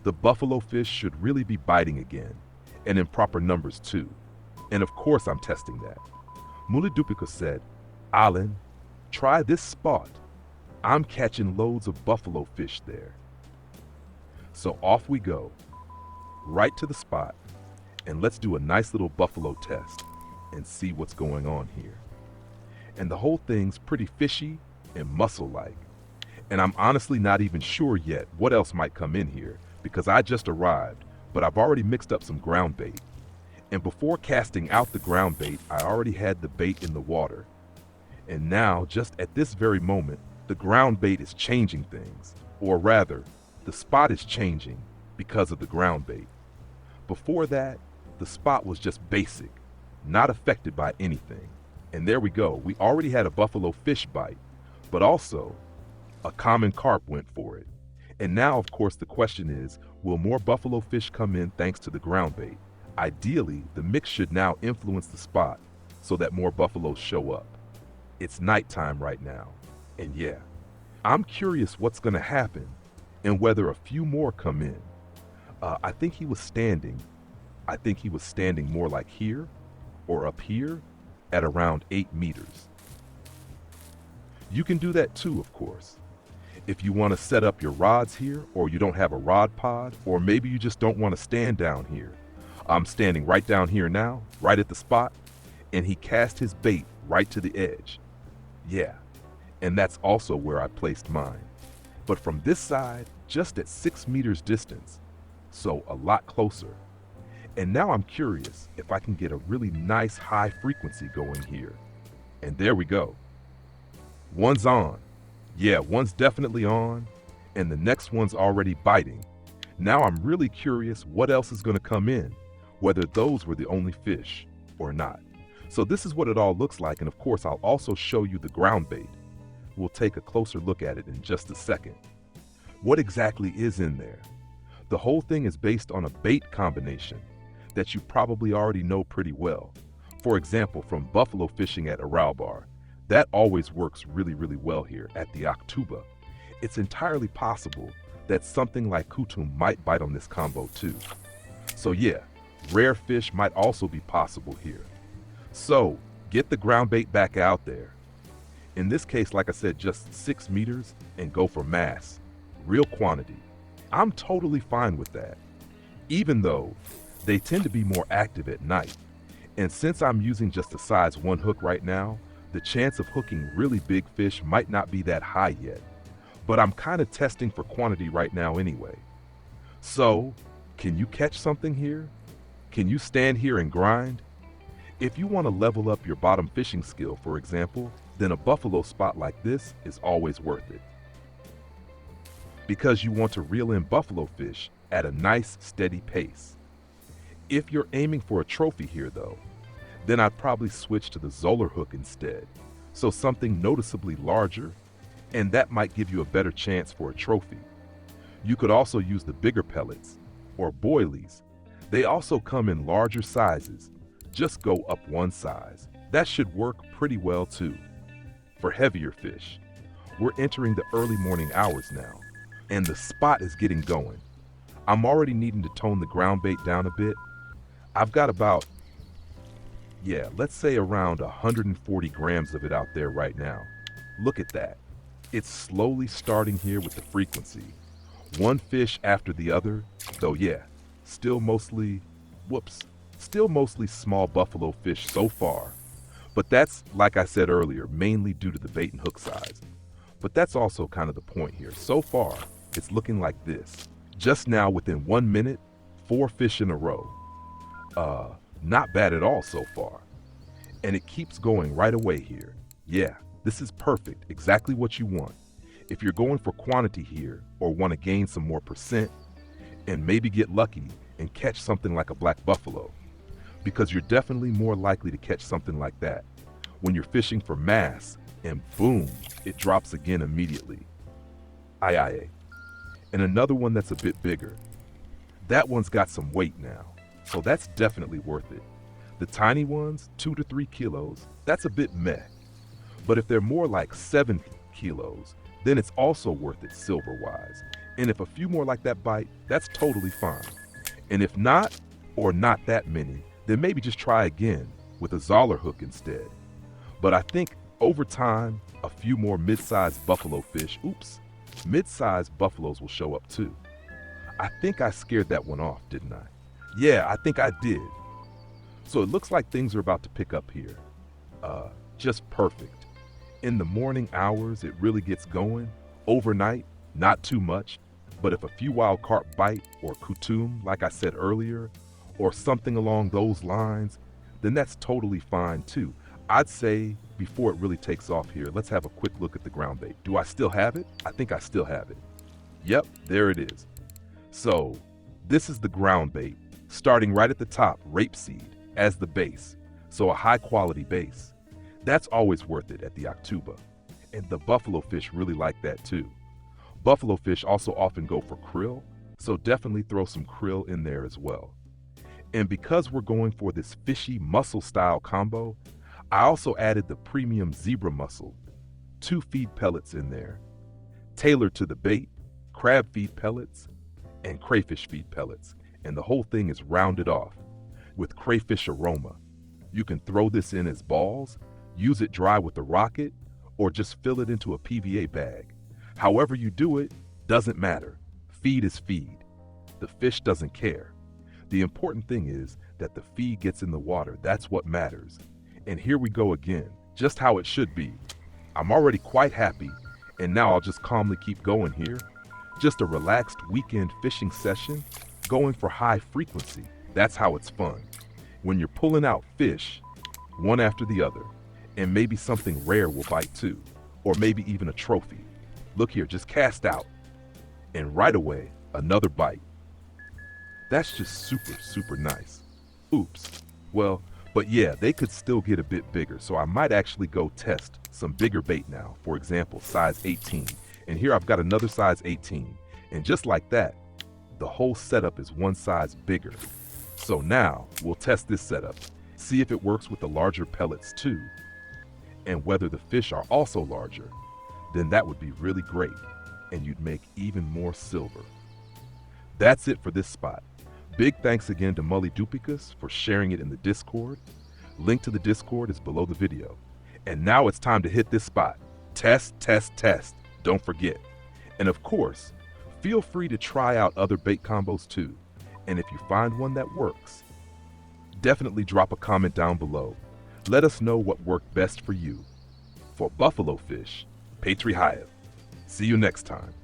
The buffalo fish should really be biting again, and in proper numbers too. And of course I'm testing that. Mulidupika said, Alan, try this spot. I'm catching loads of buffalo fish there. So off we go, right to the spot, and let's do a nice little buffalo test and see what's going on here. And the whole thing's pretty fishy and mussel-like. And I'm honestly not even sure yet what else might come in here because I just arrived, but I've already mixed up some ground bait. And before casting out the ground bait, I already had the bait in the water. And now, just at this very moment, the ground bait is changing things. Or rather, the spot is changing because of the ground bait. Before that, the spot was just basic, not affected by anything. And there we go, we already had a buffalo fish bite, but also a common carp went for it. And now, of course, the question is, will more buffalo fish come in thanks to the ground bait? Ideally, the mix should now influence the spot so that more buffaloes show up. It's nighttime right now, and yeah, I'm curious what's gonna happen and whether a few more come in. I think he was standing more like here or up here at around 8 meters. You can do that too, of course. If you want to set up your rods here, or you don't have a rod pod, or maybe you just don't want to stand down here. I'm standing right down here now, right at the spot, and he cast his bait right to the edge. Yeah, and that's also where I placed mine. But from this side, just at 6 meters distance, so a lot closer. And now I'm curious if I can get a really nice high frequency going here. And there we go. One's on. Yeah, one's definitely on, and the next one's already biting. Now I'm really curious what else is going to come in, whether those were the only fish or not. So this is what it all looks like, and of course I'll also show you the ground bait. We'll take a closer look at it in just a second. What exactly is in there? The whole thing is based on a bait combination that you probably already know pretty well. For example, from buffalo fishing at Aralbar. That always works really, really well here at the Akhtuba. It's entirely possible that something like kutum might bite on this combo too. So yeah, rare fish might also be possible here. So get the ground bait back out there. In this case, like I said, just 6 meters and go for mass, real quantity. I'm totally fine with that, even though they tend to be more active at night. And since I'm using just a size 1 hook right now, the chance of hooking really big fish might not be that high yet, but I'm kind of testing for quantity right now anyway. So, can you catch something here? Can you stand here and grind? If you want to level up your bottom fishing skill, for example, then a buffalo spot like this is always worth it. Because you want to reel in buffalo fish at a nice, steady pace. If you're aiming for a trophy here though, then I'd probably switch to the Zoller hook instead, so something noticeably larger, and that might give you a better chance for a trophy. You could also use the bigger pellets, or boilies. They also come in larger sizes. Just go up one size. That should work pretty well too. For heavier fish, we're entering the early morning hours now, and the spot is getting going. I'm already needing to tone the ground bait down a bit. I've got about, let's say around 140 grams of it out there right now. Look at that. It's slowly starting here with the frequency. One fish after the other, though still mostly small buffalo fish so far. But that's, like I said earlier, mainly due to the bait and hook size. But that's also kind of the point here. So far, it's looking like this. Just now, within 1 minute, 4 fish in a row. Not bad at all so far. And it keeps going right away here. Yeah, this is perfect, exactly what you want. If you're going for quantity here or want to gain some more percent and maybe get lucky and catch something like a black buffalo, because you're definitely more likely to catch something like that when you're fishing for mass and boom, it drops again immediately. Aye aye. And another one that's a bit bigger. That one's got some weight now. So that's definitely worth it. The tiny ones, 2 to 3 kilos, that's a bit meh. But if they're more like 7 kilos, then it's also worth it silver-wise. And if a few more like that bite, that's totally fine. And if not, or not that many, then maybe just try again with a Zoller hook instead. But I think over time, a few more mid-sized buffalo fish, mid-sized buffaloes will show up too. I think I scared that one off, didn't I? Yeah, I think I did. So it looks like things are about to pick up here. Just perfect. In the morning hours, it really gets going. Overnight, not too much. But if a few wild carp bite, or kutum, like I said earlier, or something along those lines, then that's totally fine too. I'd say before it really takes off here, let's have a quick look at the ground bait. Do I still have it? I think I still have it. Yep, there it is. So this is the ground bait, starting right at the top, rapeseed, as the base. So a high quality base. That's always worth it at the Achtuba. And the buffalo fish really like that too. Buffalo fish also often go for krill, so definitely throw some krill in there as well. And because we're going for this fishy mussel style combo, I also added the premium zebra mussel, 2 feed pellets in there, tailored to the bait, crab feed pellets, and crayfish feed pellets. And the whole thing is rounded off with crayfish aroma. You can throw this in as balls, use it dry with a rocket, or just fill it into a PVA bag. However you do it, doesn't matter. Feed is feed. The fish doesn't care. The important thing is that the feed gets in the water. That's what matters. And here we go again, just how it should be. I'm already quite happy, and now I'll just calmly keep going here. Just a relaxed weekend fishing session, going for high frequency. That's how it's fun. When you're pulling out fish, one after the other, and maybe something rare will bite too, or maybe even a trophy. Look here, just cast out, and right away, another bite. That's just super nice. Well, but yeah, they could still get a bit bigger, so I might actually go test some bigger bait now. For example, size 18. And here I've got another size 18. And just like that, the whole setup is one size bigger. So now we'll test this setup, see if it works with the larger pellets too, and whether the fish are also larger. Then that would be really great, and you'd make even more silver. That's it for this spot. Big thanks again to Mully Dupicus for sharing it in the Discord. Link to the Discord is below the video. And now it's time to hit this spot. Test. Don't forget. And of course, feel free to try out other bait combos too. And if you find one that works, definitely drop a comment down below. Let us know what worked best for you. For buffalo fish, Patrihayev. See you next time.